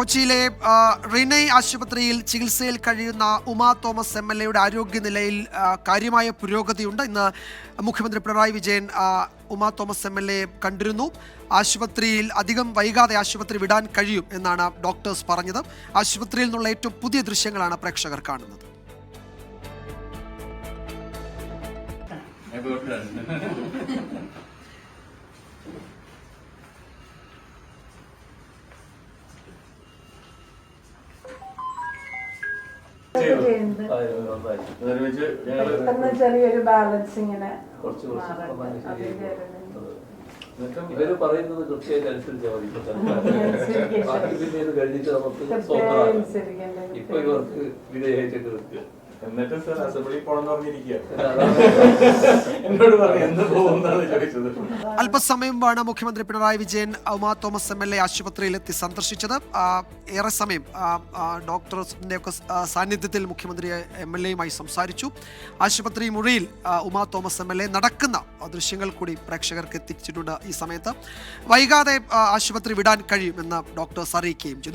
കൊച്ചിയിലെ റിനൈ ആശുപത്രിയിൽ ചികിത്സയിൽ കഴിയുന്ന ഉമാ തോമസ് MLAയുടെ ആരോഗ്യനിലയിൽ കാര്യമായ പുരോഗതിയുണ്ട്. ഇന്ന് മുഖ്യമന്ത്രി പിണറായി വിജയൻ ഉമാ തോമസ് MLAയെ കണ്ടിരുന്നു. ആശുപത്രിയിൽ അധികം വൈകാതെ ആശുപത്രി വിടാൻ കഴിയും എന്നാണ് ഡോക്ടേഴ്സ് പറഞ്ഞത്. ആശുപത്രിയിൽ നിന്നുള്ള ഏറ്റവും പുതിയ ദൃശ്യങ്ങളാണ് പ്രേക്ഷകർ കാണുന്നത്. ചെറിയൊരു ബാലൻസിങ്ങിന് ഇവര് പറയുന്നത് കൃത്യമായിട്ട് അനുസരിച്ചാൽ മതി. കഴിഞ്ഞിട്ട് നമുക്ക് ഇപ്പൊ ഇവർക്ക് വിധേയമായിട്ട് നിൽക്കുക. എന്നിട്ട് സർ അസംബ്ലി പോണെന്ന് പറഞ്ഞിരിക്കുക. എന്നോട് പറഞ്ഞു എന്ന് പോകുന്നതാണ് ചോദിച്ചത്. അല്പസമയം മുമ്പാണ് മുഖ്യമന്ത്രി പിണറായി വിജയൻ ഉമാ തോമസ് MLA ആശുപത്രിയിൽ എത്തി സന്ദർശിച്ചത്. ഏറെ സമയം ഡോക്ടേഴ്സിന്റെ ഒക്കെ സാന്നിധ്യത്തിൽ മുഖ്യമന്ത്രി MLAയുമായി സംസാരിച്ചു. ആശുപത്രി മുറിയിൽ ഉമാ തോമസ് MLA നടക്കുന്ന ദൃശ്യങ്ങൾ കൂടി പ്രേക്ഷകർക്ക് എത്തിച്ചിട്ടുണ്ട്. ഈ സമയത്ത് വൈകാതെ ആശുപത്രി വിടാൻ കഴിയുമെന്ന് ഡോക്ടേഴ്സ് അറിയിക്കുകയും ചെയ്തു.